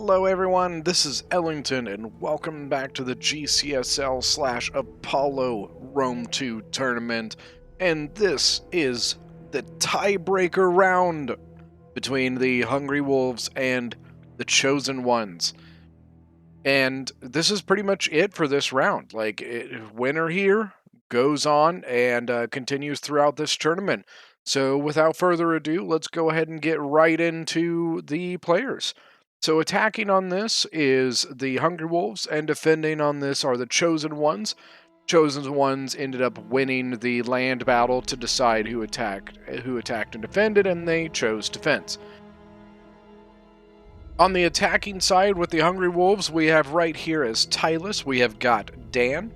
Hello everyone, this is Ellington and welcome back to the GCSL / Apollo Rome2 tournament, and this is the tiebreaker round between the HungryWolves and the ChosenOnes. And this is pretty much it for this round. Winner here goes on and continues throughout this tournament. So without further ado, let's go ahead and get right into the players. So attacking on this is the HungryWolves, and defending on this are the ChosenOnes. ChosenOnes ended up winning the land battle to decide who attacked and defended, and they chose defense. On the attacking side with the HungryWolves, we have right here as Tylus, we have got Dan.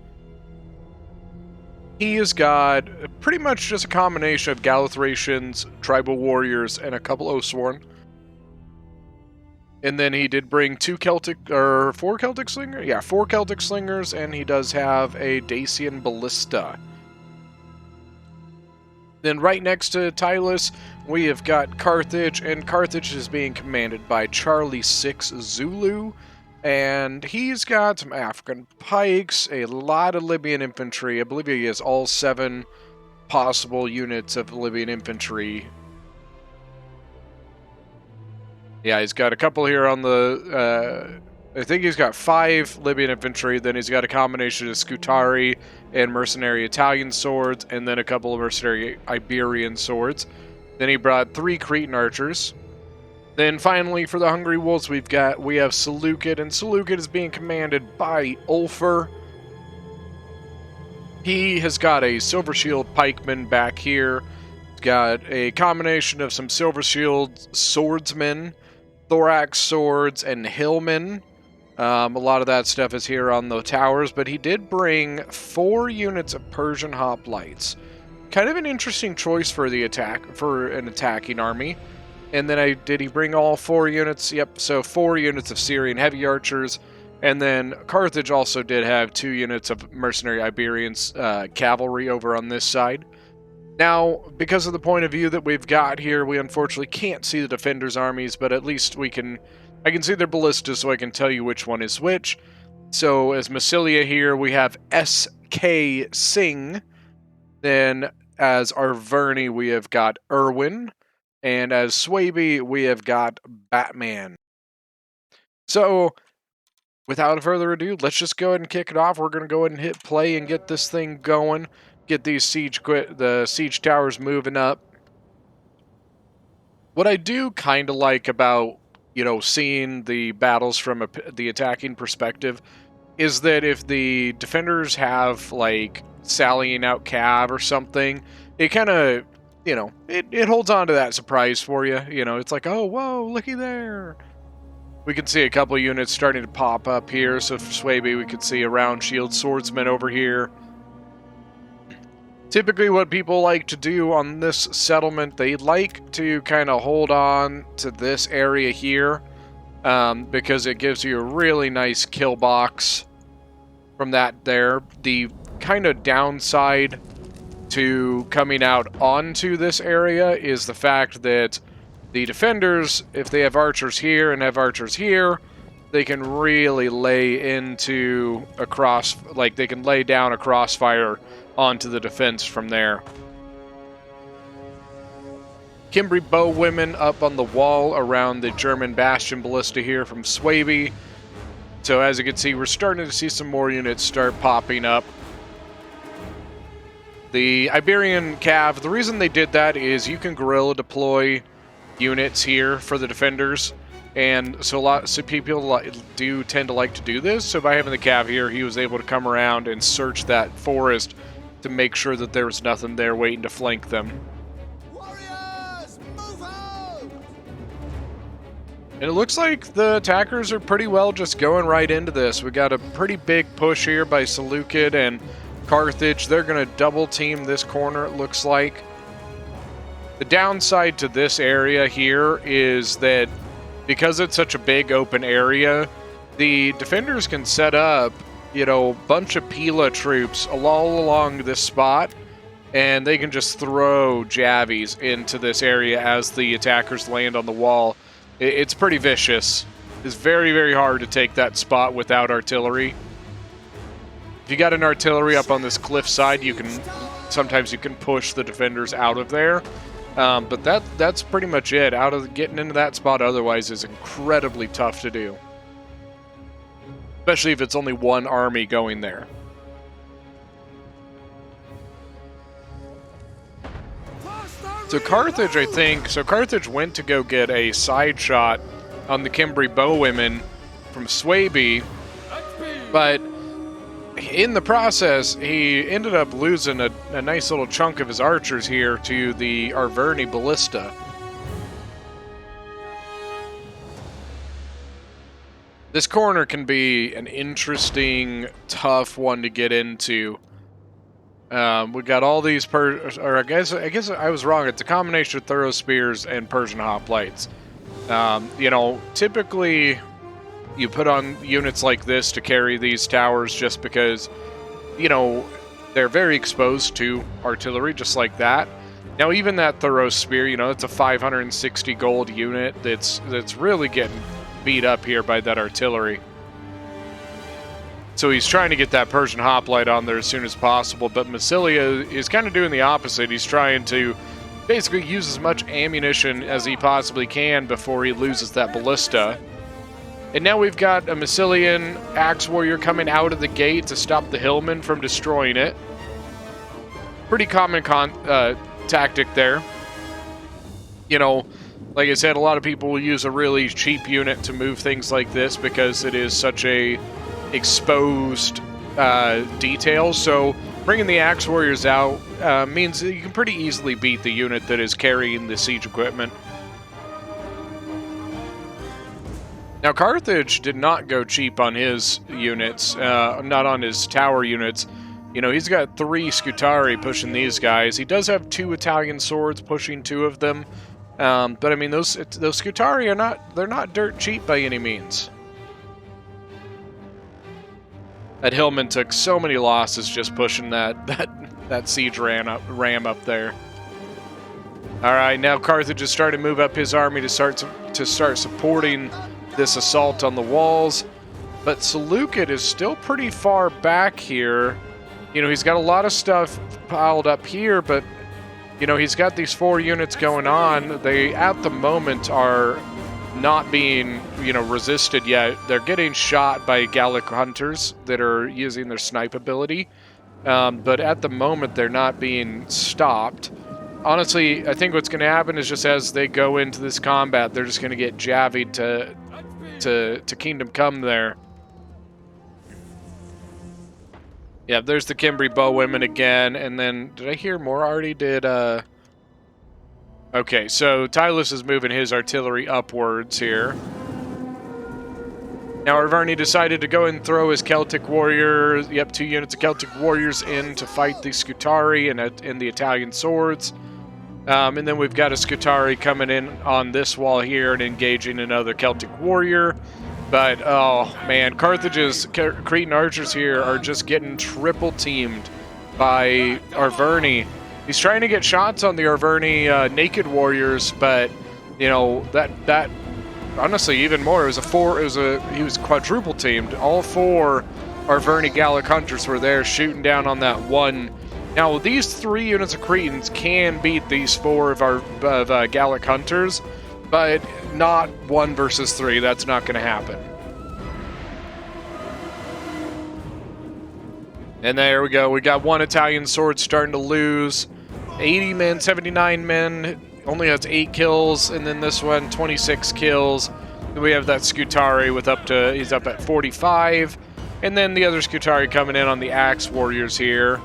He has got pretty much just a combination of Galathracians, Tribal Warriors, and a couple Oathsworn. And then he did bring four Celtic Slingers? Yeah, 4 Celtic Slingers, and he does have a Dacian Ballista. Then right next to Tylus, we have got Carthage, and Carthage is being commanded by Charlie 6 Zulu, and he's got some African pikes, a lot of Libyan infantry. I believe he has all 7 possible units of Libyan infantry. Yeah, he's got a couple here on the... I think he's got 5 Libyan infantry, then he's got a combination of Scutari and mercenary Italian swords, and then a couple of mercenary Iberian swords. Then he brought 3 Cretan archers. Then finally, for the HungryWolves, we have Seleucid, and Seleucid is being commanded by Ulfer. He has got a Silver Shield pikeman back here. He's got a combination of some Silver Shield swordsmen, thorax swords, and hillmen. A lot of that stuff is here on the towers, but he did bring 4 units of Persian hoplites. Kind of an interesting choice for an attacking army. And then did he bring all 4 units? Yep, so 4 units of Syrian heavy archers. And then Carthage also did have 2 units of mercenary Iberian cavalry over on this side. Now, because of the point of view that we've got here, we unfortunately can't see the defenders' armies, but at least I can see their ballistas, so I can tell you which one is which. So, as Massilia here, we have S.K. Singh. Then, as Arverni, we have got Irwin. And as Swaby, we have got Batman. So, without further ado, let's just go ahead and kick it off. We're going to go ahead and hit play and get this thing going. Get these the siege towers moving up. What I do kind of like about, seeing the battles from the attacking perspective is that if the defenders have, sallying out cav or something, it kind of, it holds on to that surprise for you. It's like, oh, whoa, looky there. We can see a couple units starting to pop up here. So for Swaby, we could see a round shield swordsman over here. Typically what people like to do on this settlement, they like to kind of hold on to this area here because it gives you a really nice kill box from that there. The kind of downside to coming out onto this area is the fact that the defenders, if they have archers here and have archers here, they can really lay into they can lay down a crossfire onto the defense from there. Cimbri bowwomen up on the wall around the German bastion ballista here from Swaby. So as you can see, we're starting to see some more units start popping up. The Iberian Cav, the reason they did that is you can guerrilla deploy units here for the defenders. And so people do tend to like to do this. So by having the Cav here, he was able to come around and search that forest to make sure that there was nothing there waiting to flank them. Warriors, move out! And it looks like the attackers are pretty well just going right into this. We got a pretty big push here by Seleucid and Carthage. They're going to double team this corner, it looks like. The downside to this area here is that because it's such a big open area, the defenders can set up bunch of Pila troops all along this spot, and they can just throw javies into this area as the attackers land on the wall. It's pretty vicious. It's very, very hard to take that spot without artillery. If you got an artillery up on this cliff side, you can sometimes you can push the defenders out of there. But that's pretty much it. Getting into that spot otherwise is incredibly tough to do. Especially if it's only one army going there. So Carthage went to go get a side shot on the Cimbri bowwomen from Swaby, but in the process, he ended up losing a nice little chunk of his archers here to the Arverni ballista. This corner can be an interesting, tough one to get into. We got all these I guess I was wrong. It's a combination of thorough spears and Persian hoplites. You know, typically you put on units like this to carry these towers just because, you know, they're very exposed to artillery, just like that. Now, even that thorough spear, you know, it's a 560 gold unit that's really getting beat up here by that artillery. So he's trying to get that Persian hoplite on there as soon as possible, but Massilia is kind of doing the opposite. He's trying to basically use as much ammunition as he possibly can before he loses that ballista. And now we've got a Massilian axe warrior coming out of the gate to stop the hillmen from destroying it. Pretty common tactic there. You know, like I said, a lot of people will use a really cheap unit to move things like this because it is such a exposed detail. So bringing the axe warriors out means that you can pretty easily beat the unit that is carrying the siege equipment. Now, Carthage did not go cheap on his units, not on his tower units. You know, he's got 3 Scutari pushing these guys. He does have 2 Italian swords pushing 2 of them. But I mean, those Scutari they're not dirt cheap by any means. That Hillman took so many losses just pushing that siege ram up there. All right, now Carthage is starting to move up his army to start supporting this assault on the walls, but Seleucid is still pretty far back here. You know, he's got a lot of stuff piled up here, but you know, he's got these 4 units going on. They at the moment are not being, you know, resisted yet. They're getting shot by Gallic hunters that are using their snipe ability, but at the moment they're not being stopped. Honestly, I think what's going to happen is just as they go into this combat, they're just going to get javied to Kingdom Come there. Yeah, there's the Cimbri bowwomen again, and then did I hear more already? Okay, so Tylus is moving his artillery upwards here. Now Arverni decided to go and throw his Celtic warriors, 2 units of Celtic warriors in to fight the Scutari and the Italian swords. And then we've got a Scutari coming in on this wall here and engaging another Celtic warrior. But, oh man, Carthage's Cretan archers here are just getting triple teamed by Arverni. He's trying to get shots on the Arverni naked warriors, but you know that honestly even more. He was quadruple teamed. All 4 Arverni Gallic hunters were there shooting down on that one. Now these 3 units of Cretans can beat these 4 of Gallic hunters, but not 1 versus 3. That's not going to happen. And there we go. We got 1 Italian sword starting to lose. 80 men, 79 men, only has 8 kills, and then this one, 26 kills. Then we have that Scutari with he's up at 45. And then the other Scutari coming in on the Axe Warriors here.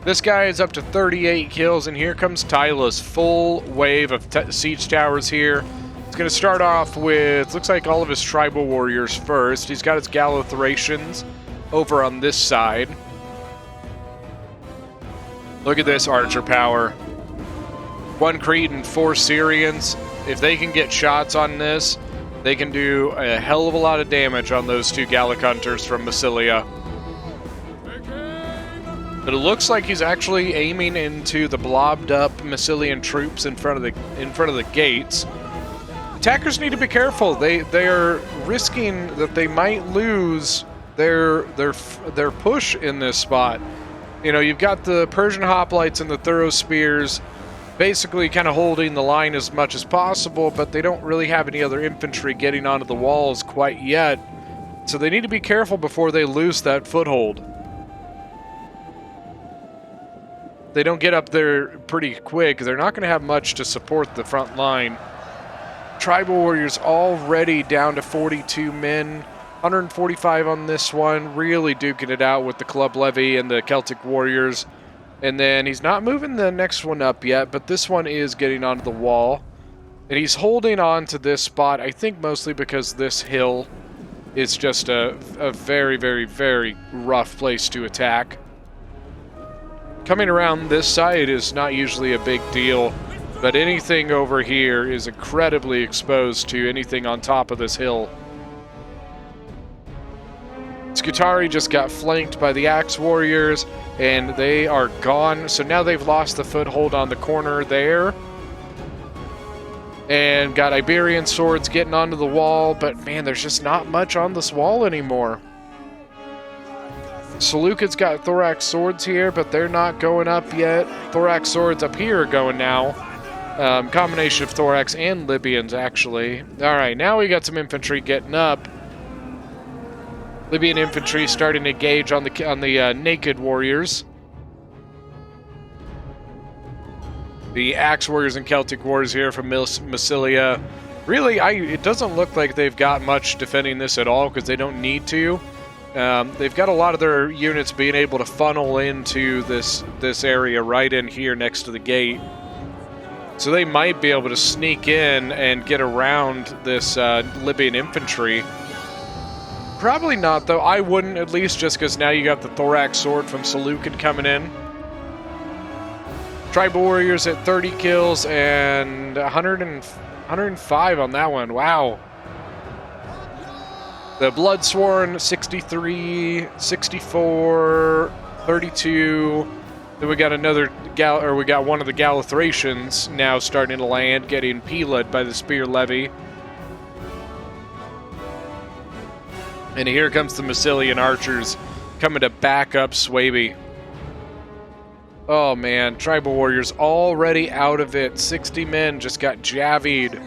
This guy is up to 38 kills, and here comes Tylus. Full wave of siege towers here. It's going to start off with, looks like all of his tribal warriors first. He's got his Gallo-Thracians over on this side. Look at this archer power. 1 Cretan, 4 Syrians. If they can get shots on this, they can do a hell of a lot of damage on those 2 Gallic hunters from Massilia. But it looks like he's actually aiming into the blobbed up Massilian troops in front of the gates. attackers need to be careful. They are risking that they might lose their push in this spot. You know, you've got the Persian hoplites and the thorough spears basically kind of holding the line as much as possible, but they don't really have any other infantry getting onto the walls quite yet. So they need to be careful before they lose that foothold. They don't get up there pretty quick. They're not going to have much to support the front line. Tribal warriors already down to 42 men. 145 on this one. Really duking it out with the club levy and the Celtic warriors. And then he's not moving the next one up yet, but this one is getting onto the wall. And he's holding on to this spot, I think mostly because this hill is just a very, very, very rough place to attack. Coming around this side is not usually a big deal, but anything over here is incredibly exposed to anything on top of this hill. Scutari just got flanked by the Axe Warriors, and they are gone. So now they've lost the foothold on the corner there. And got Iberian swords getting onto the wall, but man, there's just not much on this wall anymore. Seleucid's got thorax swords here, but they're not going up yet. Thorax swords up here are going now. Combination of thorax and Libyans, actually. All right, now we got some infantry getting up. Libyan infantry starting to engage on the naked warriors. The Axe Warriors and Celtic Warriors here from Massilia. Really, it doesn't look like they've got much defending this at all because they don't need to. They've got a lot of their units being able to funnel into this area right in here next to the gate. So they might be able to sneak in and get around this Libyan infantry. Probably not, though. I wouldn't, at least, just because now you got the thorax sword from Seleucid coming in. Tribal Warriors at 30 kills and 105 on that one. Wow. The Bloodsworn, 63, 64, 32. Then we got another we got one of the Galathracians now starting to land, getting pillaed by the Spear Levy. And here comes the Massilian archers coming to back up Swaby. Oh man, Tribal Warriors already out of it. 60 men just got javied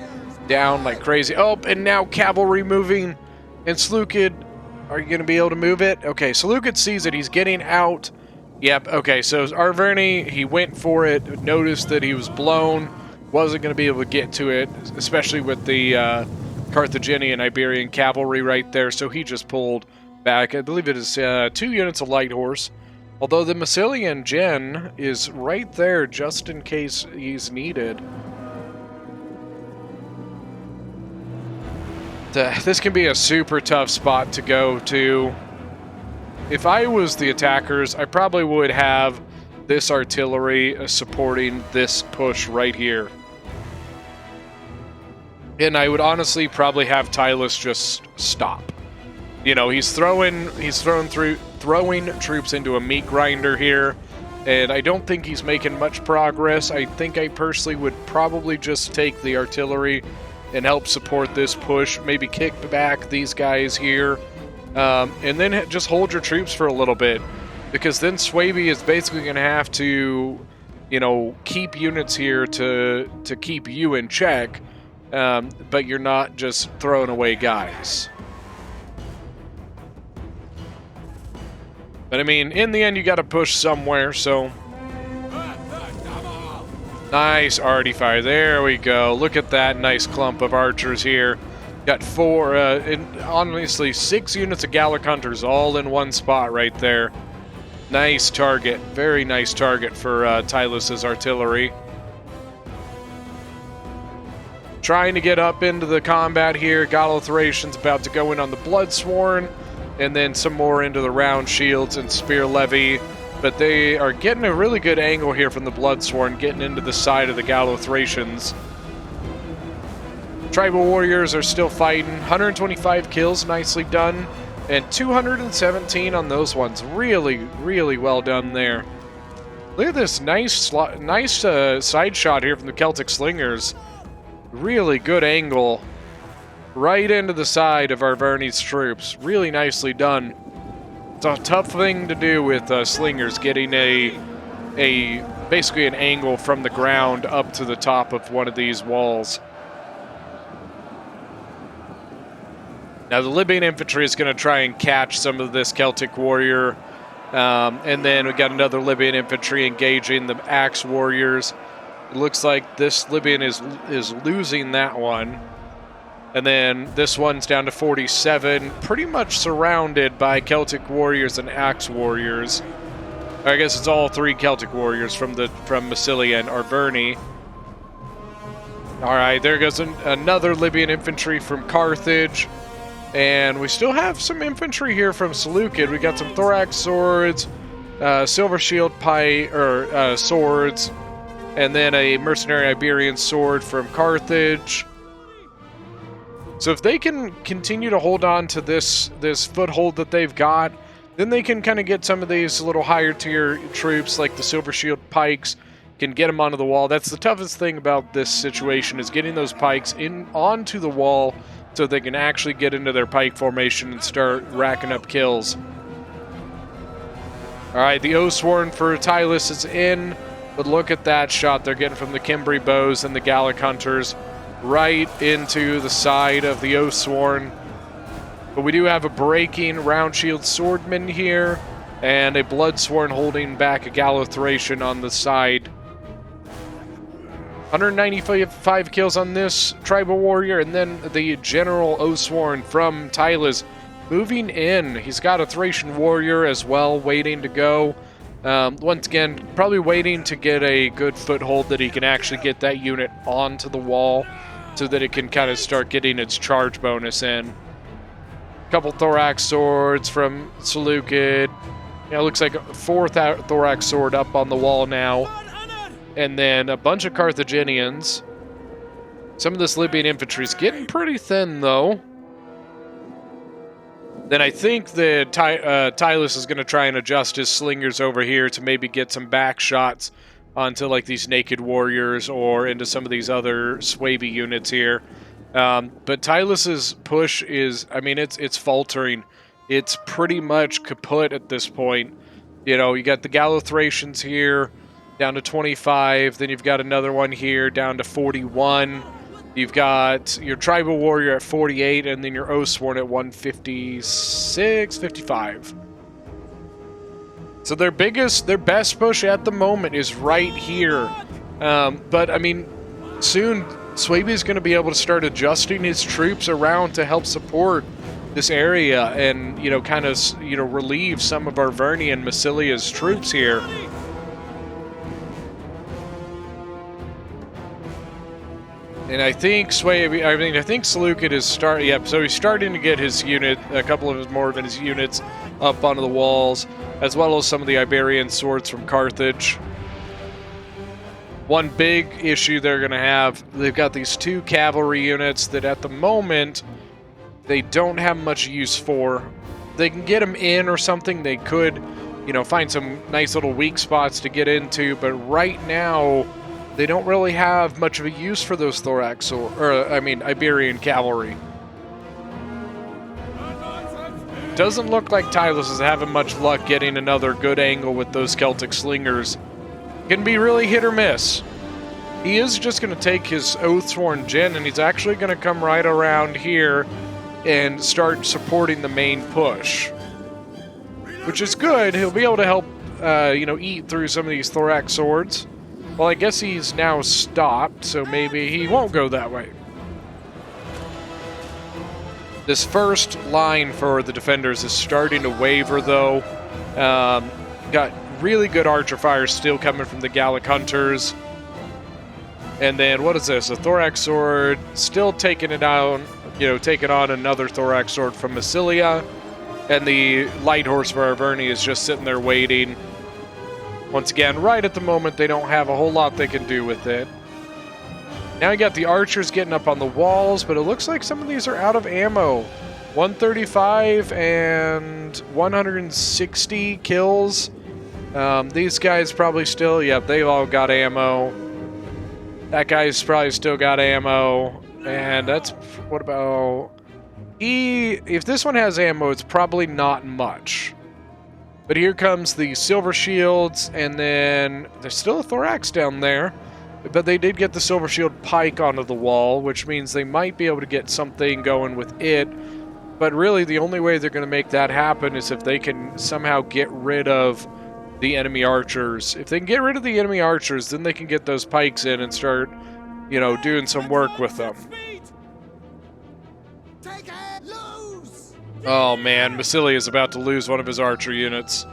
down like crazy. Oh, and now Cavalry moving. And Seleucid, are you going to be able to move it? Okay, Seleucid sees it. He's getting out. Yep, okay, so Arverni, he went for it, noticed that he was blown, wasn't going to be able to get to it, especially with the Carthaginian Iberian cavalry right there, so he just pulled back. I believe it is 2 units of light horse, although the Massilian Gen is right there just in case he's needed. This can be a super tough spot to go to. If I was the attackers, I probably would have this artillery supporting this push right here. And I would honestly probably have Tylus just stop. You know, he's throwing troops into a meat grinder here, and I don't think he's making much progress. I think I personally would probably just take the artillery and help support this push, maybe kick back these guys here, and then just hold your troops for a little bit, because then Swaby is basically going to have to, you know, keep units here to keep you in check, but you're not just throwing away guys. But I mean, in the end, you got to push somewhere, so... Nice arty fire. There we go. Look at that nice clump of archers here. Got honestly, 6 units of Gallic hunters all in one spot right there. Nice target. Very nice target for Tylus's artillery. Trying to get up into the combat here. Galothracian's about to go in on the Bloodsworn, and then some more into the round shields and spear levy. But they are getting a really good angle here from the Bloodsworn, getting into the side of the Galothracians. Tribal Warriors are still fighting. 125 kills, nicely done. And 217 on those ones. Really, really well done there. Look at this nice side shot here from the Celtic Slingers. Really good angle right into the side of Arverni's troops. Really nicely done. It's a tough thing to do with slingers, getting basically an angle from the ground up to the top of one of these walls. Now the Libyan infantry is going to try and catch some of this Celtic warrior, and then we got another Libyan infantry engaging the axe warriors. It looks like this Libyan is losing that one. And then this one's down to 47, pretty much surrounded by Celtic warriors and axe warriors. I guess it's all three Celtic warriors from Massilia and Arverni. All right, there goes another Libyan infantry from Carthage. And we still have some infantry here from Seleucid. We got some thorax swords, silver shield swords, and then a mercenary Iberian sword from Carthage. So if they can continue to hold on to this foothold that they've got, then they can kind of get some of these little higher tier troops like the silver shield pikes, can get them onto the wall. That's the toughest thing about this situation, is getting those pikes onto the wall so they can actually get into their pike formation and start racking up kills. All right, the Oathsworn for Tylus is in, but look at that shot they're getting from the Cimbri bows and the Gallic hunters right into the side of the Oathsworn. But we do have a breaking round shield swordman here, and a Bloodsworn holding back a Gallo-Thracian on the side. 195 kills on this tribal warrior, and then the General Oathsworn from Tylus moving in. He's got a Thracian warrior as well waiting to go. Once again, probably waiting to get a good foothold that he can actually get that unit onto the wall so that it can kind of start getting its charge bonus in. A couple thorax swords from Seleucid. Yeah, it looks like a fourth thorax sword up on the wall now. And then a bunch of Carthaginians. Some of this Libyan infantry is getting pretty thin, though. Then I think that Tylus is going to try and adjust his slingers over here to maybe get some back shots onto like these naked warriors or into some of these other Swaby units here. But Tylus's push is, I mean, it's faltering. It's pretty much kaput at this point. You know, you got the Gallo-Thracians here down to 25. Then you've got another one here down to 41. You've got your tribal warrior at 48, and then your Oathsworn at 156, 55. So their best push at the moment is right here. But I mean, soon Swaby is going to be able to start adjusting his troops around to help support this area and, you know, kind of, you know, relieve some of Arverni and Massilia's troops here. And I think Seleucid is starting. Yep, so he's starting to get his unit, a couple of more of his units, up onto the walls, as well as some of the Iberian swords from Carthage. One big issue they're going to have, they've got these two cavalry units that at the moment they don't have much use for. They can get them in or something. They could, you know, find some nice little weak spots to get into, but right now they don't really have much of a use for those thorax Iberian cavalry. Doesn't look like Tylus is having much luck getting another good angle with those Celtic slingers. Can be really hit or miss. He is just going to take his Oathsworn Gen, and he's actually going to come right around here and start supporting the main push, which is good. He'll be able to help, eat through some of these thorax swords. Well, I guess he's now stopped, so maybe he won't go that way. This first line for the defenders is starting to waver, though. Got really good archer fire still coming from the Gallic hunters. And then, what is this? A thorax sword still taking it down, taking on another thorax sword from Massilia. And the light horse for Arverni is just sitting there waiting. Once again, right at the moment, they don't have a whole lot they can do with it. Now you got the archers getting up on the walls, but it looks like some of these are out of ammo. 135 and 160 kills. These guys probably still, they've all got ammo. That guy's probably still got ammo. And that's... What about... If this one has ammo, it's probably not much. But here comes the silver shields, and then there's still a thorax down there. But they did get the silver shield pike onto the wall, which means they might be able to get something going with it. But really, the only way they're going to make that happen is if they can somehow get rid of the enemy archers. If they can get rid of the enemy archers, then they can get those pikes in and start, you know, doing some work with them. Oh man, Massilia is about to lose one of his archer units.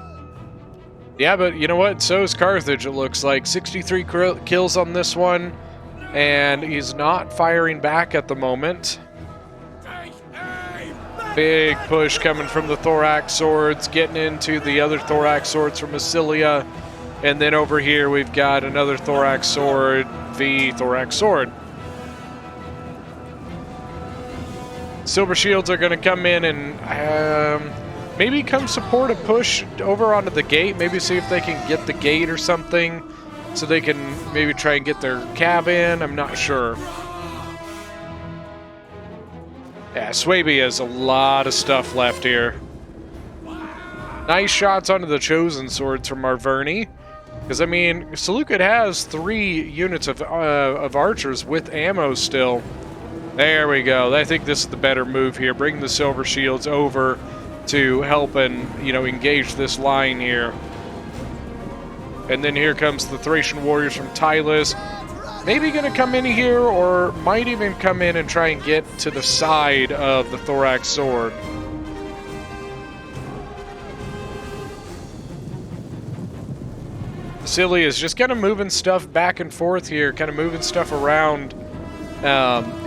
Yeah, but you know what? So is Carthage, it looks like. 63 kills on this one, and he's not firing back at the moment. Big push coming from the thorax swords, getting into the other thorax swords from Massilia. And then over here we've got another thorax sword v thorax sword. Silver shields are going to come in and maybe come support a push over onto the gate. Maybe see if they can get the gate or something so they can maybe try and get their cab in. I'm not sure. Yeah, Swaby has a lot of stuff left here. Nice shots onto the chosen swords from Arverni. Because, I mean, Seleucid has 3 units of archers with ammo still. There we go. I think this is the better move here. Bring the silver shields over to help and, you know, engage this line here. And then here comes the Thracian warriors from Tylus. Maybe going to come in here, or might even come in and try and get to the side of the thorax sword. Silly is just kind of moving stuff back and forth here, kind of moving stuff around.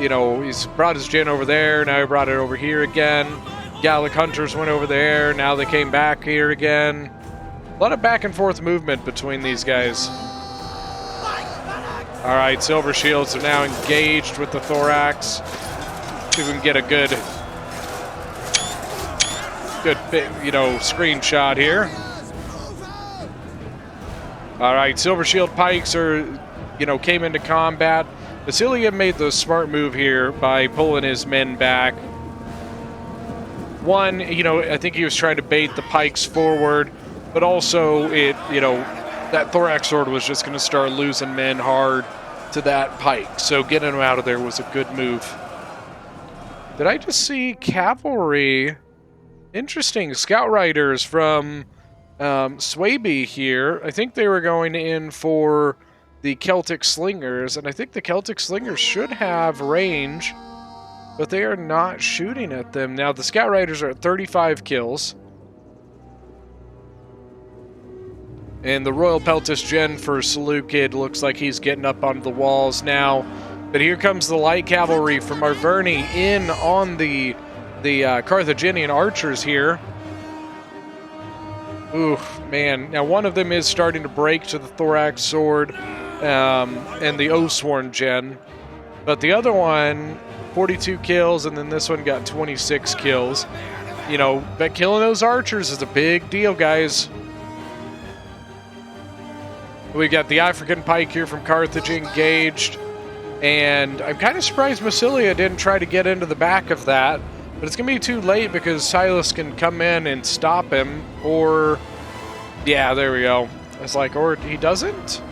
You know, he's brought his gen over there, now he brought it over here again. Gallic hunters went over there, now they came back here again. A lot of back and forth movement between these guys. Alright, silver shields are now engaged with the thorax. See if we can get a good, you know, screenshot here. Alright, silver shield pikes are, you know, came into combat. Massilia made the smart move here by pulling his men back. One, you know, I think he was trying to bait the pikes forward, but also it, you know, that thorax sword was just going to start losing men hard to that pike. So getting him out of there was a good move. Did I just see cavalry? Interesting. Scout riders from Swaby here. I think they were going in for the Celtic slingers, and I think the Celtic slingers should have range, but they are not shooting at them. Now the scout riders are at 35 kills. And the Royal Peltis Gen for Seleucid looks like he's getting up onto the walls now. But here comes the light cavalry from Arverni in on the Carthaginian archers here. Oof, man. Now one of them is starting to break to the thorax sword and the Oathsworn Gen. But the other one, 42 kills, and then this one got 26 kills. You know, but killing those archers is a big deal, guys. We've got the African pike here from Carthage engaged, and I'm kind of surprised Massilia didn't try to get into the back of that, but it's going to be too late because Silas can come in and stop him, or... Yeah, there we go. It's like, or he doesn't?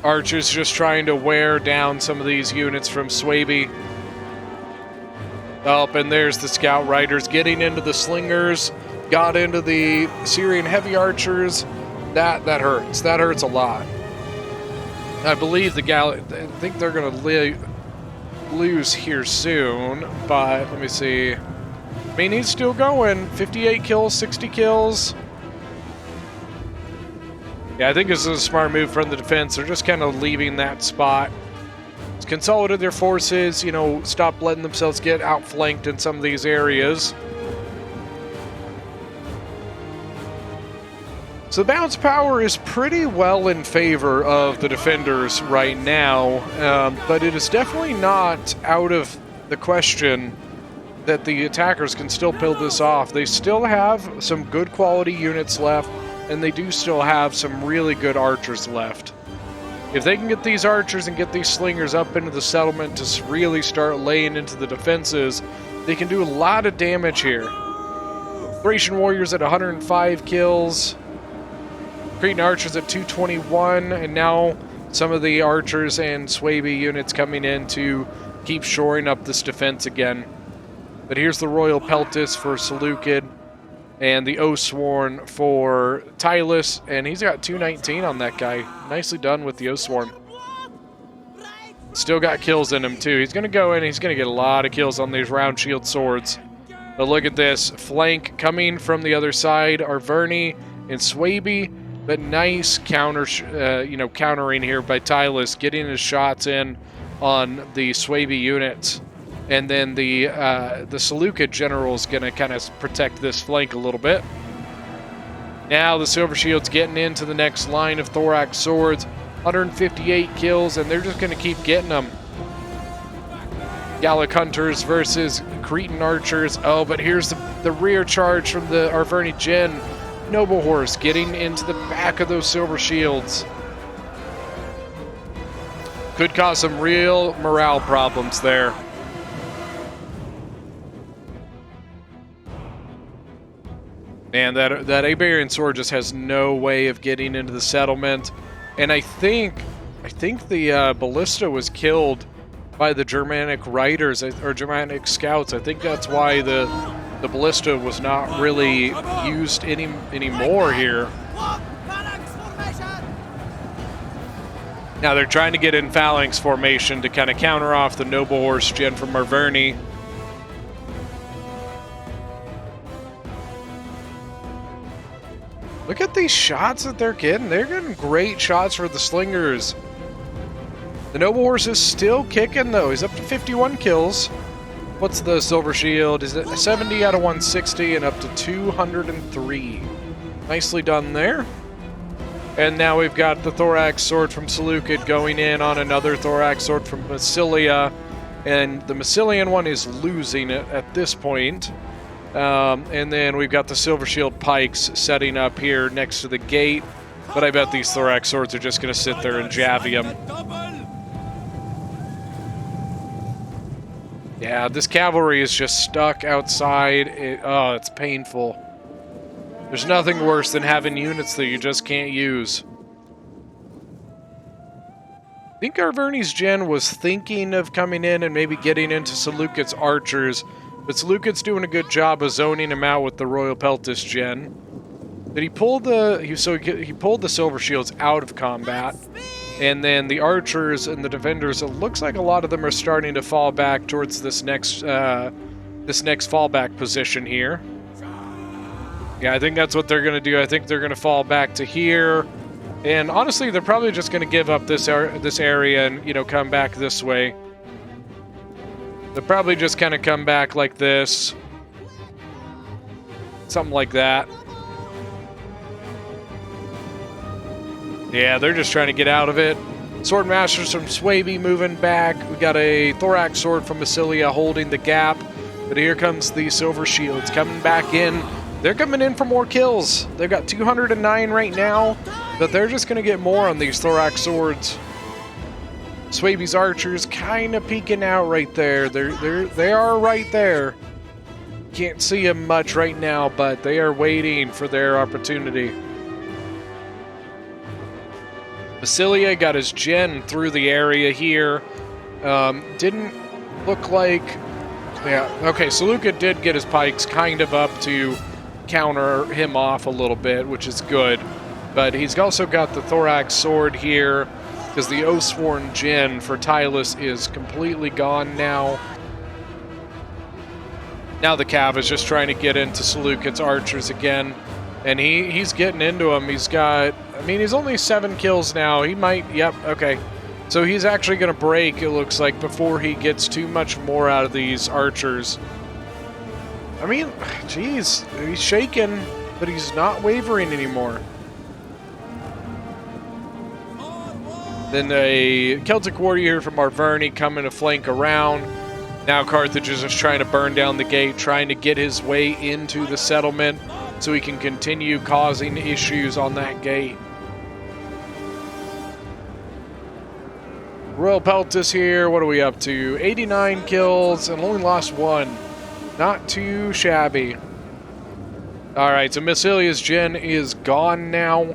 Archer's just trying to wear down some of these units from Swaby. Oh, and there's the scout riders getting into the slingers. Got into the Syrian heavy archers. That hurts. That hurts a lot. I believe the I think they're going to lose here soon, but let me see. I mean, he's still going. 58 kills, 60 kills. Yeah, I think this is a smart move from the defense. They're just kind of leaving that spot. Consolidate their forces, you know, stop letting themselves get outflanked in some of these areas. So the bounce power is pretty well in favor of the defenders right now, but it is definitely not out of the question that the attackers can still pull this off. They still have some good quality units left. and they do still have some really good archers left. If they can get these archers and get these slingers up into the settlement to really start laying into the defenses, they can do a lot of damage here. Thracian warriors at 105 kills. Cretan archers at 221, and now some of the archers and Swaby units coming in to keep shoring up this defense again. But here's the Royal Peltis for Seleucid, and the Oathsworn for Tylus, and he's got 219 on that guy. Nicely done with the Oathsworn. Still got kills in him too. He's going to go in, he's going to get a lot of kills on these round shield swords. But look at this, flank coming from the other side, Arverni and Swaby. But nice counter, countering here by Tylus, getting his shots in on the Swaby units, and then the Seleucid general is going to kind of protect this flank a little bit. Now the Silver Shield's getting into the next line of thorax swords, 158 kills, and they're just going to keep getting them. Gallic hunters versus Cretan archers. Oh, but here's the rear charge from the Arverni Gen. Noble horse getting into the back of those silver shields. Could cause some real morale problems there. And that Iberian sword just has no way of getting into the settlement. And I think the ballista was killed by the Germanic riders or Germanic scouts. I think that's why the ballista was not really used anymore here. Now they're trying to get in phalanx formation to kind of counter off the noble horse gen from Arverni. Look at these shots that they're getting. They're getting great shots for the slingers. The noble horse is still kicking though. He's up to 51 kills. What's the Silver Shield? Is it 70 out of 160 and up to 203? Nicely done there. And now we've got the Thorax Sword from Seleucid going in on another Thorax Sword from Massilia. And the Massilian one is losing it at this point. And then we've got the Silver Shield Pikes setting up here next to the gate. But I bet these Thorax Swords are just going to sit there and jabby them. Yeah, this cavalry is just stuck outside. It's painful. There's nothing worse than having units that you just can't use. I think Arverni's gen was thinking of coming in and maybe getting into Seleucid's archers, but Seleucid's doing a good job of zoning him out with the Royal Peltis gen. But he pulled the Silver Shields out of combat. And then the archers and the defenders, it looks like a lot of them are starting to fall back towards this next fallback position here. Yeah, I think that's what they're going to do. I think they're going to fall back to here. And honestly, they're probably just going to give up this area and, come back this way. They'll probably just kind of come back like this. Something like that. Yeah, they're just trying to get out of it. Swordmasters from Swaby moving back. We got a Thorax Sword from Massilia holding the gap. But here comes the Silver Shields coming back in. They're coming in for more kills. They've got 209 right now, but they're just going to get more on these Thorax Swords. Swaby's archers kind of peeking out right there. They are right there. Can't see them much right now, but they are waiting for their opportunity. Massilia got his gen through the area here. Didn't look like... Yeah, okay, Seleucid did get his pikes kind of up to counter him off a little bit, which is good. But he's also got the Thorax Sword here, because the Oathsworn gen for Tylus is completely gone now. Now the Cav is just trying to get into Seleucid's archers again. And he's getting into him. He's got... I mean, he's only 7 kills now. He might... Yep, okay. So he's actually going to break, it looks like, before he gets too much more out of these archers. I mean, geez. He's shaking, but he's not wavering anymore. Then a Celtic warrior from Arverni coming to flank around. Now Carthage is just trying to burn down the gate, trying to get his way into the settlement. so he can continue causing issues on that gate. Royal Peltis here, what are we up to? 89 kills and only lost 1. Not too shabby. Alright, so Massilia's Gen is gone now,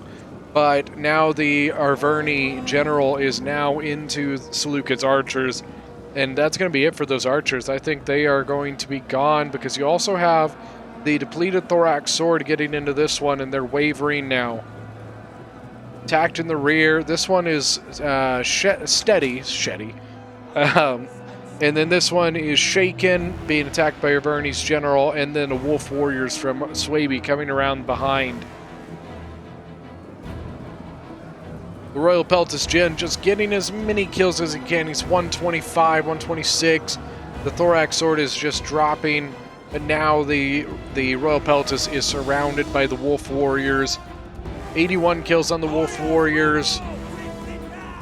but now the Arverni General is now into Seleucid's archers, and that's going to be it for those archers. I think they are going to be gone, because you also have the depleted Thorax Sword getting into this one, and they're wavering now. Attacked in the rear. This one is steady. And then this one is shaken, being attacked by Arverni's general, and then the Wolf Warriors from Swaby coming around behind. The Royal Peltis Gen just getting as many kills as he can. He's 125, 126. The Thorax Sword is just dropping, but now the Royal Peltis is surrounded by the Wolf Warriors. 81 kills on the Wolf Warriors.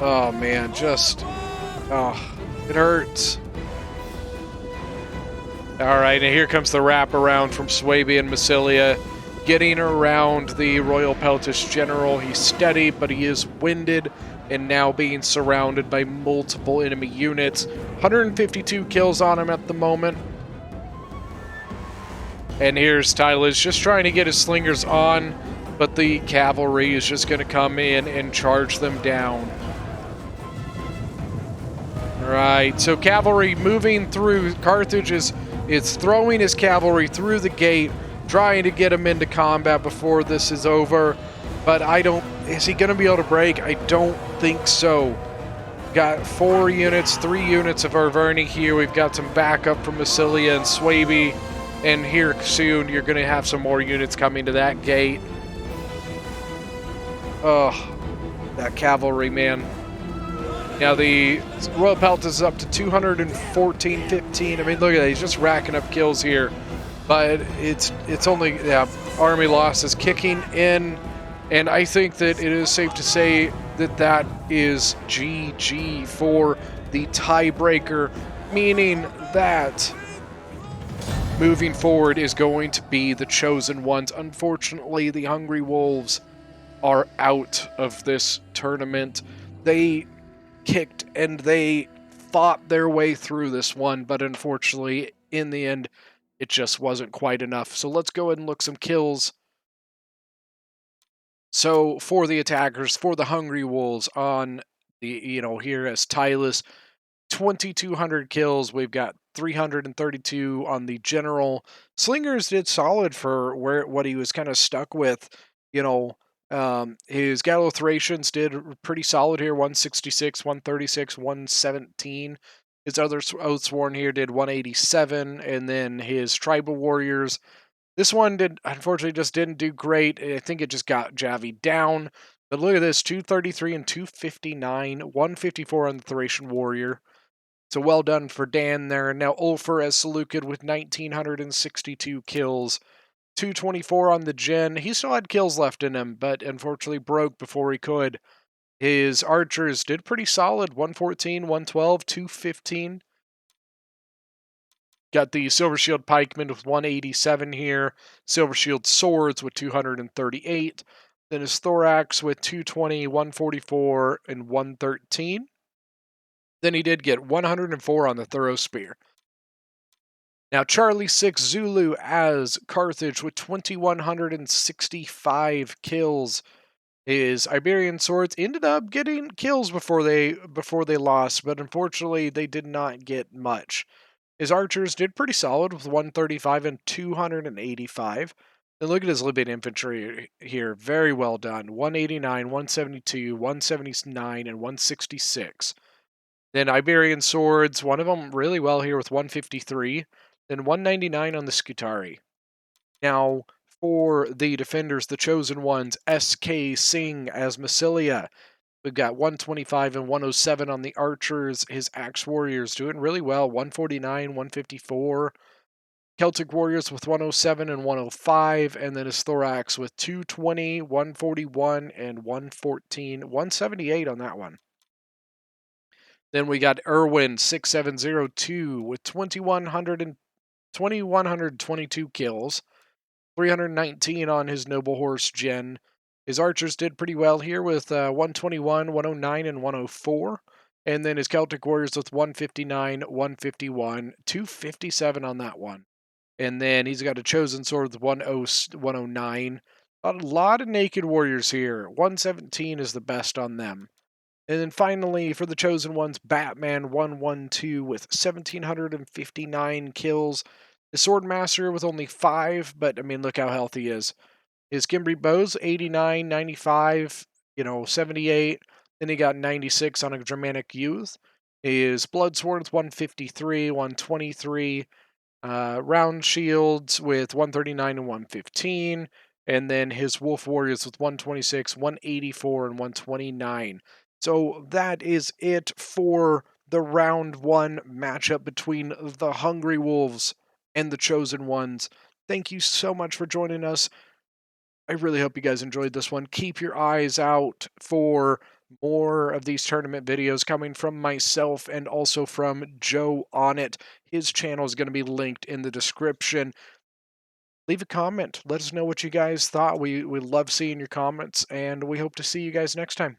Oh man, it hurts. Alright, and here comes the wraparound from Swaby and Massilia, getting around the Royal Peltis General. He's steady, but he is winded, and now being surrounded by multiple enemy units. 152 kills on him at the moment. And here's Tylus just trying to get his slingers on, but the cavalry is just going to come in and charge them down. Alright, so cavalry moving through. Carthage is throwing his cavalry through the gate, trying to get him into combat before this is over. But is he going to be able to break? I don't think so. Got 4 units, 3 units of Arverni here. We've got some backup from Massilia and Swaby. And here soon, you're going to have some more units coming to that gate. Oh, that cavalry, man. Now the Royal Peltis is up to 214, 15. I mean, look at that. He's just racking up kills here. But it's only, army losses kicking in. And I think that it is safe to say that that is GG for the tiebreaker, meaning that moving forward is going to be the Chosen Ones. Unfortunately, the HungryWolves are out of this tournament. They kicked and they fought their way through this one, but unfortunately, in the end, it just wasn't quite enough. So let's go ahead and look some kills. So for the attackers, for the HungryWolves on the, here as Tylus, 2,200 kills. We've got 332 on the general. Slingers did solid for what he was kind of stuck with. His Gallo-Thracians did pretty solid here, 166, 136, 117. His other Oathsworn here did 187, and then his Tribal Warriors, this one unfortunately just didn't do great. I think it just got Javi down. But look at this, 233 and 259, 154 on the Thracian Warrior. So well done for Dan there. Now Ulfr as Seleucid with 1,962 kills. 224 on the Gen. He still had kills left in him, but unfortunately broke before he could. His archers did pretty solid. 114, 112, 215. Got the Silver Shield Pikemen with 187 here. Silver Shield Swords with 238. Then his Thorax with 220, 144, and 113. Then he did get 104 on the Thorough Spear. Now, Charlie 6 Zulu as Carthage with 2,165 kills. His Iberian Swords ended up getting kills before they lost, but unfortunately they did not get much. His archers did pretty solid with 135 and 285. And look at his Libyan infantry here. Very well done. 189, 172, 179, and 166. Then Iberian Swords, one of them really well here with 153. Then 199 on the Scutari. Now, for the defenders, the Chosen Ones, S.K. Singh as Massilia. We've got 125 and 107 on the Archers. His Axe Warriors doing really well, 149, 154. Celtic Warriors with 107 and 105. And then his Thorax with 220, 141, and 114. 178 on that one. Then we got Irwin 6702 with 2,122 kills. 319 on his noble horse gen. His archers did pretty well here with 121, 109, and 104. And then his Celtic warriors with 159, 151, 257 on that one. And then he's got a chosen sword with 109. A lot of naked warriors here. 117 is the best on them. And then finally, for the chosen ones, Batman 112 with 1,759 kills. The Swordmaster with only 5, but I mean, look how healthy he is. His Gimbry Bows 89, 95, 78. Then he got 96 on a Germanic Youth. His Blood Swords 153, 123. Round Shields with 139 and 115. And then his Wolf Warriors with 126, 184, and 129. So that is it for the round 1 matchup between the HungryWolves and the Chosen Ones. Thank you so much for joining us. I really hope you guys enjoyed this one. Keep your eyes out for more of these tournament videos coming from myself and also from Joe on it. His channel is going to be linked in the description. Leave a comment. Let us know what you guys thought. We love seeing your comments, and we hope to see you guys next time.